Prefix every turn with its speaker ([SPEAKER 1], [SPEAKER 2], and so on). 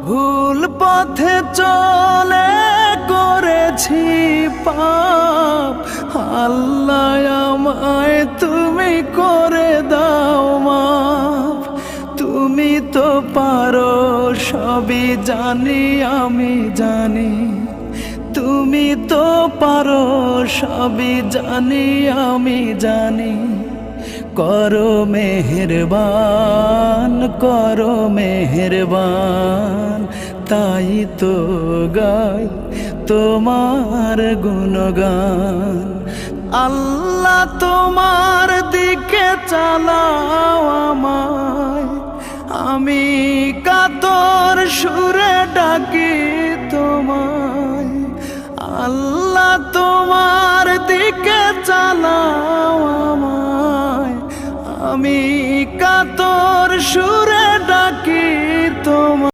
[SPEAKER 1] ভুল পথে চলে করেছি পাপ, আল্লাহ আমায় তুমি করে দাও মাফ। তুমি তো পারো সবই জানি আমি জানি, তুমি তো পারো সবই জানি আমি জানি। করো মেহেরবান, করো মেহেরবান, তাই তো গাই তোমার গুণগান। আল্লাহ তোমার দিকে চালাও আমায়, আমি কাতর সুরে ডাকি তোমায়। আল্লাহ তোমার দিকে চালাও আমায়, আমি কাতর সুরে ডাকি তোমায়।